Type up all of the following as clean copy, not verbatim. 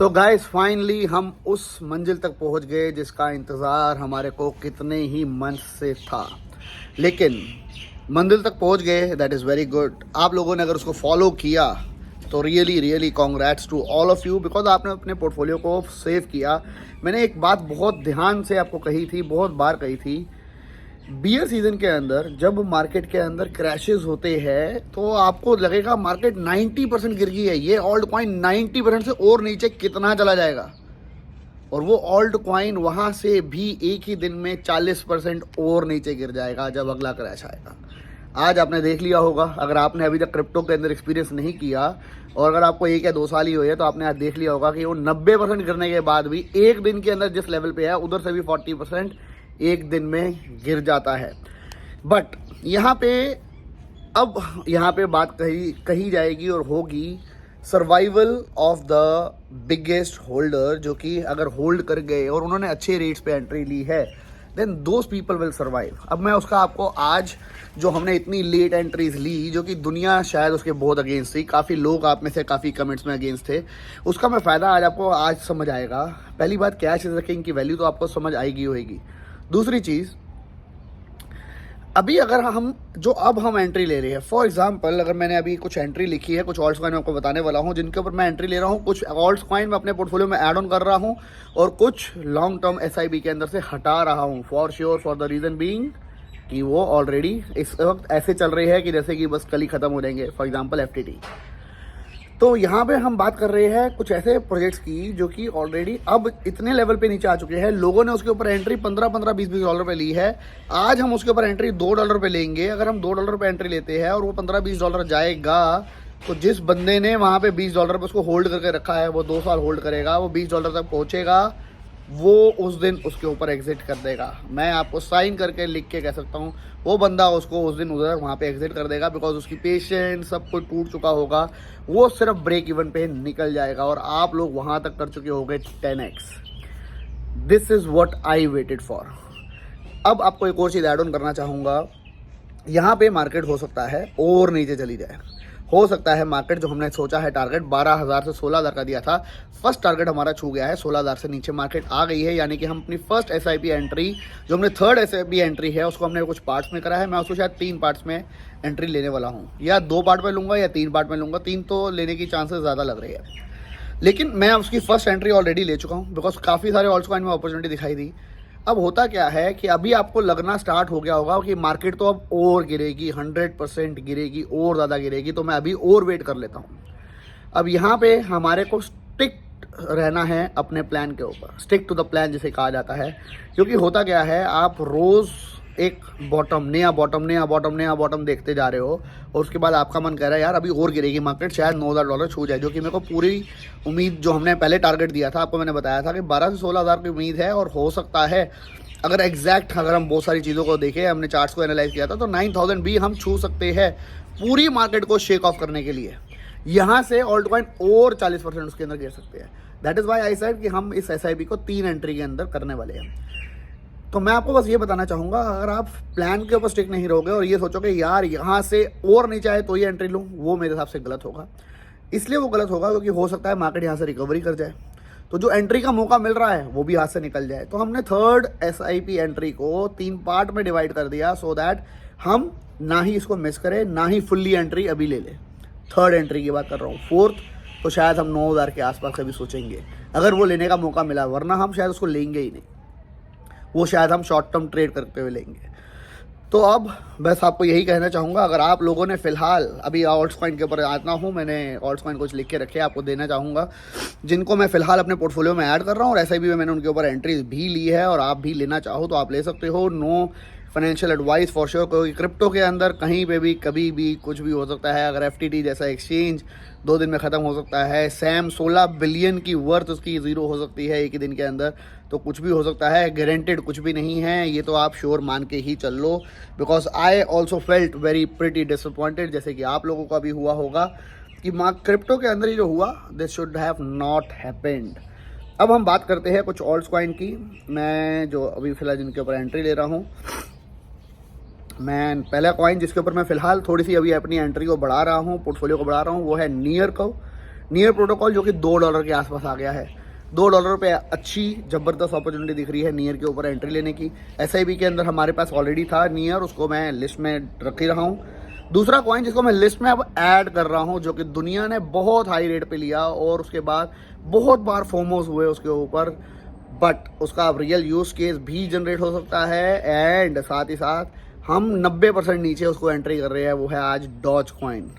So guys finally हम उस मंजिल तक पहुंच गए जिसका इंतज़ार हमारे को कितने ही मंथ से था। लेकिन मंजिल तक पहुंच गए, दैट इज़ वेरी गुड। आप लोगों ने अगर उसको फॉलो किया तो really really congrats to all of you, because आपने अपने पोर्टफोलियो को सेव किया। मैंने एक बात बहुत ध्यान से आपको कही थी, बहुत बार कही थी, बियर सीजन के अंदर जब मार्केट के अंदर क्रैशेस होते हैं तो आपको लगेगा मार्केट 90% गिर गई है, ये ऑल्ट कॉइन 90% से और नीचे कितना चला जाएगा, और वो ऑल्ट कॉइन वहाँ से भी एक ही दिन में 40% और नीचे गिर जाएगा जब अगला क्रैश आएगा। आज आपने देख लिया होगा, अगर आपने अभी तक क्रिप्टो के अंदर एक्सपीरियंस नहीं किया और अगर आपको 1 या 2 साल ही हुए हैं तो आपने आज देख लिया होगा कि वो 90% गिरने के बाद भी एक दिन के अंदर जिस लेवल पे है उधर से भी 40% एक दिन में गिर जाता है। बट यहाँ पे बात कही जाएगी और होगी survival of the biggest holder, जो कि अगर होल्ड कर गए और उन्होंने अच्छे रेट्स पे एंट्री ली है then those people will survive. अब मैं उसका आपको आज जो हमने इतनी लेट एंट्रीज ली, जो कि दुनिया शायद उसके बहुत अगेंस्ट थी, काफ़ी लोग आप में से काफ़ी कमेंट्स में अगेंस्ट थे, उसका मैं फ़ायदा आज समझ आएगा। पहली बात, कैश इज द किंग की वैल्यू तो आपको समझ आएगी होगी। दूसरी चीज़, अभी अगर हम एंट्री ले रहे हैं, फॉर एग्जांपल अगर मैंने अभी कुछ एंट्री लिखी है, कुछ ऑल्ट्स कॉइन आपको बताने वाला हूं जिनके ऊपर मैं एंट्री ले रहा हूं, कुछ ऑल्ट्स कॉइन मैं अपने पोर्टफोलियो में ऐड ऑन कर रहा हूं और कुछ लॉन्ग टर्म एसआईपी के अंदर से हटा रहा हूं, for sure, for the reason being कि वो ऑलरेडी इस वक्त ऐसे चल रहे हैं कि जैसे कि बस कल ही खत्म हो जाएंगे, फॉर एग्जाम्पल एफटीटी। तो यहाँ पे हम बात कर रहे हैं कुछ ऐसे प्रोजेक्ट्स की जो कि ऑलरेडी अब इतने लेवल पे नीचे आ चुके हैं, लोगों ने उसके ऊपर एंट्री 15-15, 20-20 डॉलर पे ली है। आज हम उसके ऊपर एंट्री $2 पे लेंगे। अगर हम $2 पे एंट्री लेते हैं और वो 15-20 डॉलर जाएगा तो जिस बंदे ने वहाँ पे $20 पे उसको होल्ड करके रखा है वो 2 साल होल्ड करेगा, वो $20 तक पहुँचेगा, वो उस दिन उसके ऊपर एग्जिट कर देगा। मैं आपको साइन करके लिख के कह सकता हूँ वो बंदा उसको उस दिन उधर वहाँ पे एग्जिट कर देगा, बिकॉज उसकी पेशेंस सब कुछ टूट चुका होगा, वो सिर्फ ब्रेक इवन पे निकल जाएगा और आप लोग वहाँ तक कर चुके होंगे 10x। This is what I waited for. अब आपको एक और चीज़ ऐड ऑन करना चाहूँगा, यहाँ पे मार्केट हो सकता है और नीचे चली जाए, हो सकता है मार्केट जो हमने सोचा है टारगेट 12,000 से 16,000 का दिया था, फर्स्ट टारगेट हमारा छू गया है, 16,000 से नीचे मार्केट आ गई है। यानी कि हम अपनी फर्स्ट एसआईपी एंट्री, जो हमने थर्ड एसआईपी एंट्री है, उसको हमने कुछ पार्ट्स में करा है। मैं उसको शायद 3 पार्ट्स में एंट्री लेने वाला हूँ, या 2 पार्ट में लूँगा या 3 पार्ट में लूँगा, 3 तो लेने की चांसेस ज़्यादा लग रही है। लेकिन मैं उसकी फर्स्ट एंट्री ऑलरेडी ले चुका हूँ, बिकॉज काफ़ी सारे ऑल्ट्स कॉइन में अपॉर्चुनिटी दिखाई दी। अब होता क्या है कि अभी आपको लगना स्टार्ट हो गया होगा कि मार्केट तो अब और गिरेगी, 100% गिरेगी, और ज़्यादा गिरेगी, तो मैं अभी और वेट कर लेता हूँ। अब यहाँ पे हमारे को स्टिक रहना है अपने प्लान के ऊपर, स्टिक टू द प्लान जिसे कहा जाता है। क्योंकि होता क्या है, आप रोज़ एक नया बॉटम देखते जा रहे हो और उसके बाद आपका मन कह रहा है यार अभी और गिरेगी मार्केट, शायद $9,000 छू जाए, जो कि मेरे को पूरी उम्मीद, जो हमने पहले टारगेट दिया था आपको, मैंने बताया था कि 12 से 16,000 की उम्मीद है। और हो सकता है अगर हम बहुत सारी चीज़ों को देखें, हमने चार्ट्स को एनालाइज किया था, तो 9,000 भी हम छू सकते हैं पूरी मार्केट को शेक ऑफ करने के लिए। यहाँ से ऑल्ट कॉइन और 40% उसके अंदर गिर सकते हैं। That is why I said कि हम इस एसआईपी को 3 एंट्री के अंदर करने वाले हैं। तो मैं आपको बस ये बताना चाहूँगा, अगर आप प्लान के ऊपर स्टिक नहीं रहोगे और ये सोचोगे यार यहाँ से और नीचे आए तो ये एंट्री लूँ, वो मेरे हिसाब से गलत होगा। इसलिए वो गलत होगा क्योंकि हो सकता है मार्केट यहाँ से रिकवरी कर जाए, तो जो एंट्री का मौका मिल रहा है वो भी हाथ से निकल जाए। तो हमने थर्ड एसआईपी एंट्री को 3 पार्ट में डिवाइड कर दिया, सो दैट हम ना ही इसको मिस करें, ना ही फुल्ली एंट्री अभी ले लें। थर्ड एंट्री की बात कर रहा हूँ। फोर्थ तो शायद हम 9,000 के आसपास कभी सोचेंगे अगर वो लेने का मौका मिला, वरना हम शायद उसको लेंगे ही नहीं, वो शायद हम शॉर्ट टर्म ट्रेड करते हुए लेंगे। तो अब बस आपको यही कहना चाहूँगा, अगर आप लोगों ने फ़िलहाल अभी ऑल्ट्स कॉइन के ऊपर आता हूँ, मैंने ऑल्ट्स कॉइन कुछ लिख के रखे आपको देना चाहूँगा, जिनको मैं फ़िलहाल अपने पोर्टफोलियो में ऐड कर रहा हूँ, और एसआईपी में मैंने उनके ऊपर एंट्रीज भी ली है, और आप भी लेना चाहो तो आप ले सकते हो। No financial advice for sure, क्योंकि क्रिप्टो के अंदर कहीं पे भी कभी भी कुछ भी हो सकता है। अगर एफटीटी जैसा एक्सचेंज 2 दिन में ख़त्म हो सकता है, सैम 16 बिलियन की वर्थ उसकी ज़ीरो हो सकती है एक ही दिन के अंदर, तो कुछ भी हो सकता है, गारंटेड कुछ भी नहीं है, ये तो आप श्योर मान के ही चल लो। Because I also felt very pretty disappointed, जैसे कि आप लोगों को भी हुआ होगा कि क्रिप्टो के अंदर ही जो हुआ, this should have not happened. अब हम बात करते हैं कुछ ऑल्ट्स कॉइन की। मैं जो अभी फ़िलहाल जिनके ऊपर एंट्री ले रहा हूँ, मैं पहला कॉइन जिसके ऊपर मैं फ़िलहाल थोड़ी सी अभी अपनी एंट्री को बढ़ा रहा हूँ, पोर्टफोलियो को बढ़ा रहा हूँ, वो है नियर कर्व। नियर प्रोटोकॉल जो कि $2 के आसपास आ गया है। $2 पे अच्छी ज़बरदस्त अपॉर्चुनिटी दिख रही है नियर के ऊपर एंट्री लेने की। SIP के अंदर हमारे पास ऑलरेडी था नियर, उसको मैं लिस्ट में रख ही रहा हूँ। दूसरा कॉइन जिसको मैं लिस्ट में अब ऐड कर रहा हूँ, जो कि दुनिया ने बहुत हाई रेट पे लिया और उसके बाद बहुत बार फोमोस हुए उसके ऊपर, बट उसका अब रियल यूज़ केस भी जनरेट हो सकता है एंड साथ ही साथ हम 90% नीचे उसको एंट्री कर रहे हैं, वो है आज डॉज कॉइन।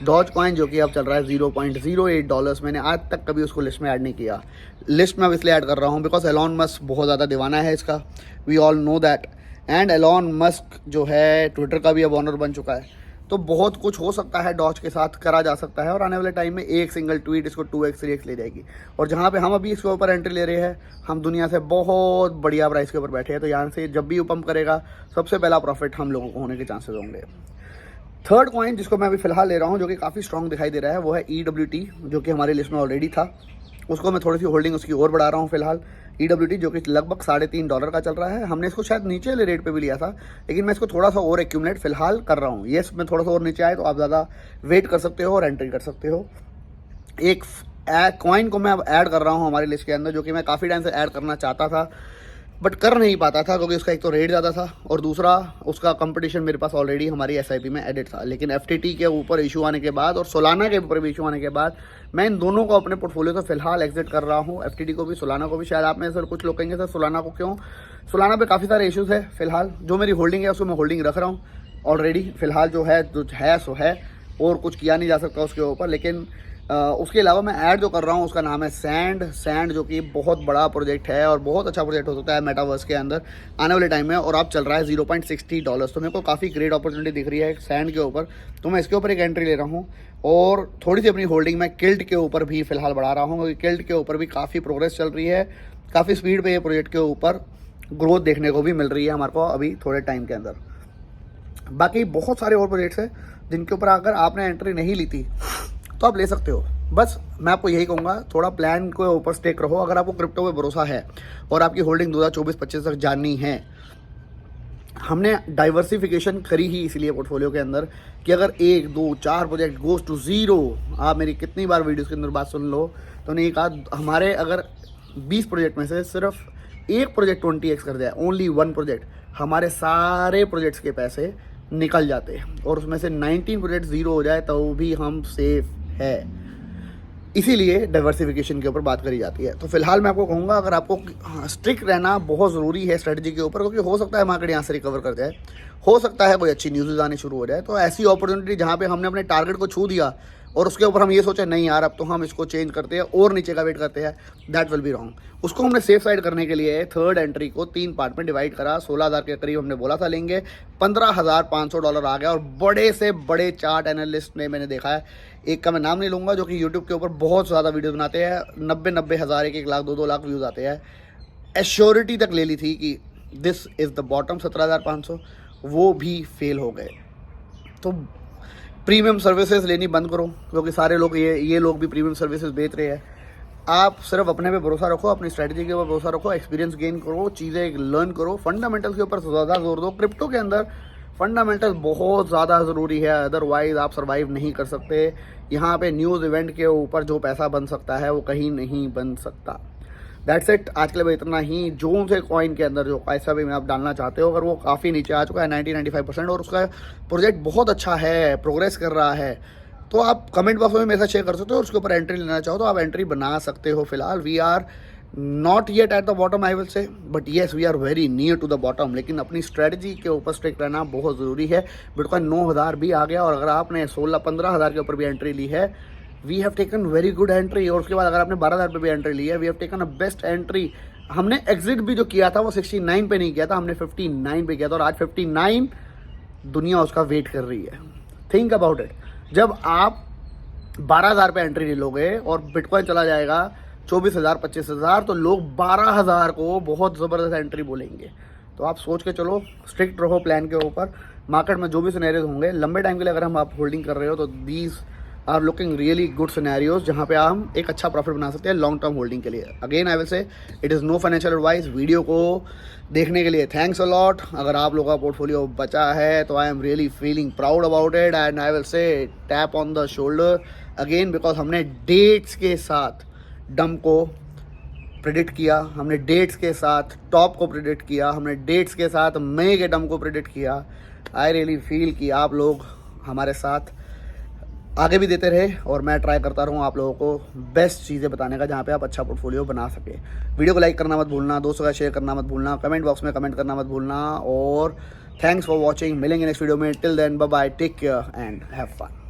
डॉज कॉइन जो कि अब चल रहा है $0.08। मैंने आज तक कभी उसको लिस्ट में ऐड नहीं किया। लिस्ट में अब इसलिए ऐड कर रहा हूँ बिकॉज एलॉन मस्क बहुत ज़्यादा दीवाना है इसका, we all know that. And Elon Musk जो है ट्विटर का भी अब ऑनर बन चुका है, तो बहुत कुछ हो सकता है डॉज के साथ करा जा सकता है और आने वाले टाइम में एक सिंगल ट्वीट इसको 2x 3x ले जाएगी। और जहाँ पे हम अभी इसके ऊपर एंट्री ले रहे हैं, हम दुनिया से बहुत बढ़िया प्राइस के ऊपर बैठे हैं, तो यहाँ से जब भी वो पंप करेगा सबसे पहला प्रॉफिट हम लोगों को होने के चांसेस होंगे। थर्ड कॉइन जिसको मैं अभी फिलहाल ले रहा हूँ जो कि काफ़ी स्ट्रॉन्ग दिखाई दे रहा है, वो है EWT, जो कि हमारी लिस्ट में ऑलरेडी था। उसको मैं थोड़ी सी होल्डिंग उसकी और बढ़ा रहा हूँ फिलहाल। EWT जो कि लगभग $3.5 का चल रहा है। हमने इसको शायद नीचे वाले रेट पे भी लिया था, लेकिन मैं इसको थोड़ा सा और एक्यूमुलेट फिलहाल कर रहा हूँ। येस, मैं थोड़ा सा और नीचे आए तो आप ज़्यादा वेट कर सकते हो और एंट्री कर सकते हो। एक कॉइन को मैं अब ऐड कर रहा हूँ हमारी लिस्ट के अंदर, जो कि मैं काफ़ी टाइम से ऐड करना चाहता था बट कर नहीं पाता था, क्योंकि उसका एक तो रेट ज़्यादा था और दूसरा उसका कंपटीशन मेरे पास ऑलरेडी हमारी SIP में एडिट था। लेकिन FTT के ऊपर इशू आने के बाद और सोलाना के ऊपर भी इशू आने के बाद मैं इन दोनों को अपने पोर्टफोलियो से फिलहाल एग्जिट कर रहा हूँ। FTT को भी, सोलाना को भी। शायद आप में से कुछ लोग कहेंगे सर सोलाना को क्यों? सोलाना पे काफ़ी सारे इशूज़ है फिलहाल। जो मेरी होल्डिंग है उसको मैं होल्डिंग रख रहा हूँ ऑलरेडी फिलहाल, जो है सो है और कुछ किया नहीं जा सकता उसके ऊपर। लेकिन उसके अलावा मैं ऐड जो कर रहा हूँ उसका नाम है सैंड, जो कि बहुत बड़ा प्रोजेक्ट है और बहुत अच्छा प्रोजेक्ट हो सकता है मेटावर्स के अंदर आने वाले टाइम में, और अब चल रहा है $0.60। तो मेरे को काफ़ी ग्रेट अपॉर्चुनिटी दिख रही है सैंड के ऊपर, तो मैं इसके ऊपर एक एंट्री ले रहा हूँ। और थोड़ी सी अपनी होल्डिंग मैं किल्ट के ऊपर भी फिलहाल बढ़ा रहा हूँ, क्योंकि किल्ट के ऊपर भी काफ़ी प्रोग्रेस चल रही है, काफ़ी स्पीड पे ये प्रोजेक्ट के ऊपर ग्रोथ देखने को भी मिल रही है हमारे को अभी थोड़े टाइम के अंदर। बाकी बहुत सारे और प्रोजेक्ट्स हैं जिनके ऊपर अगर आपने एंट्री नहीं ली थी तो आप ले सकते हो। बस मैं आपको यही कहूँगा, थोड़ा प्लान के ऊपर स्टेक रहो। अगर आपको क्रिप्टो पे भरोसा है और आपकी होल्डिंग 2024-25 तक जाननी है, हमने डाइवर्सिफिकेशन करी ही इसलिए पोर्टफोलियो के अंदर कि अगर 1 2 4 प्रोजेक्ट गोज टू ज़ीरो, आप मेरी कितनी बार वीडियोस के अंदर बात सुन लो तो नहीं कहा हमारे अगर 20 प्रोजेक्ट में से सिर्फ एक प्रोजेक्ट 20x कर जाए, ओनली 1 प्रोजेक्ट, हमारे सारे प्रोजेक्ट्स के पैसे निकल जाते हैं और उसमें से 19 प्रोजेक्ट ज़ीरो हो जाए तो भी हम सेफ है। इसीलिए डाइवर्सिफिकेशन के ऊपर बात करी जाती है। तो फिलहाल मैं आपको कहूँगा अगर आपको स्ट्रिक्ट रहना बहुत ज़रूरी है स्ट्रेटजी के ऊपर, क्योंकि हो सकता है मार्केट यहाँ से रिकवर कर जाए, हो सकता है कोई अच्छी न्यूज़ आनी शुरू हो जाए। तो ऐसी अपॉर्चुनिटी जहाँ पे हमने अपने टारगेट को छू दिया और उसके ऊपर हम ये सोचे नहीं यार अब तो हम इसको चेंज करते हैं और नीचे का वेट करते हैं, दैट विल बी रॉन्ग। उसको हमने सेफ साइड करने के लिए थर्ड एंट्री को 3 पार्ट में डिवाइड करा। 16,000 के करीब हमने बोला था लेंगे, $15,500 आ गया। और बड़े से बड़े चार्ट एनालिस्ट ने मैंने देखा है, एक का मैं नाम नहीं लूँगा, जो कि यूट्यूब के ऊपर बहुत ज़्यादा वीडियो बनाते हैं, 90 हज़ार 1 लाख 2 लाख व्यूज़ आते हैं, एश्योरिटी तक ले ली थी कि दिस इज़ द बॉटम 17,500, वो भी फेल हो गए। तो प्रीमियम सर्विसेज लेनी बंद करो, क्योंकि सारे लोग ये लोग भी प्रीमियम सर्विसेज बेच रहे हैं। आप सिर्फ अपने पे भरोसा रखो, अपनी स्ट्रेटजी के ऊपर भरोसा रखो, एक्सपीरियंस गेन करो, चीज़ें लर्न करो, फंडामेंटल्स के ऊपर ज़्यादा जोर दो। क्रिप्टो के अंदर फंडामेंटल्स बहुत ज़्यादा ज़रूरी है, अदरवाइज़ आप सर्वाइव नहीं कर सकते। यहाँ पे न्यूज़ इवेंट के ऊपर जो पैसा बन सकता है वो कहीं नहीं बन सकता। दैट्स इट, आज के लिए इतना ही। जो से कॉइन के अंदर जो पैसा भी आप डालना चाहते हो, अगर वो काफ़ी नीचे आ चुका है 90-95% और उसका प्रोजेक्ट बहुत अच्छा है, प्रोग्रेस कर रहा है, तो आप कमेंट बॉक्स में मेरे साथ शेयर कर सकते हो और उसके ऊपर एंट्री लेना चाहो तो आप एंट्री बना सकते हो। फिलहाल we are not yet at the bottom I will say, but yes we are very near to the bottom. लेकिन अपनी स्ट्रेटजी के ऊपर स्ट्रिक्ट रहना बहुत ज़रूरी है। बिटकॉइन 9,000 भी आ गया और अगर आपने 16-15 हज़ार के ऊपर भी एंट्री ली है, we have taken very good entry. और उसके बाद अगर आपने 12,000 पे भी एंट्री ली है, we have taken a best entry. हमने एग्जिट भी जो किया था वो 69 पे नहीं किया था, हमने 59 पे किया था और आज 59 दुनिया उसका वेट कर रही है। थिंक अबाउट इट, जब आप 12,000 पे एंट्री ले लोगे और बिटकॉइन चला जाएगा 24,000 25,000, तो लोग 12,000 को बहुत ज़बरदस्त एंट्री बोलेंगे। तो आप सोच के चलो, स्ट्रिक्ट रहो प्लान के ऊपर। मार्केट में जो भी सिनेरियोज होंगे लंबे टाइम के लिए अगर हम आप होल्डिंग कर रहे हो तो are looking really good scenarios जहाँ पे हम एक अच्छा प्रॉफिट बना सकते हैं लॉन्ग टर्म होल्डिंग के लिए. Again I will say it is no financial advice. Video को देखने के लिए थैंक्स अ लॉट. अगर आप लोगों का पोर्टफोलियो बचा है तो I am really feeling proud about it and I will से tap on the shoulder again because हमने डेट्स के साथ डंप को प्रेडिक्ट किया, हमने डेट्स के साथ टॉप को प्रेडिक्ट किया, हमने डेट्स के साथ मई के डंप को प्रेडिक्ट किया. आई रियली फील कि आप लोग हमारे साथ आगे भी देते रहे और मैं ट्राई करता रहूँ आप लोगों को बेस्ट चीज़ें बताने का जहाँ पे आप अच्छा पोर्टफोलियो बना सके. वीडियो को लाइक करना मत भूलना, दोस्तों का शेयर करना मत भूलना, कमेंट बॉक्स में कमेंट करना मत भूलना और थैंक्स फॉर वॉचिंग. मिलेंगे नेक्स्ट वीडियो में. Till then bye bye, take care and have fun.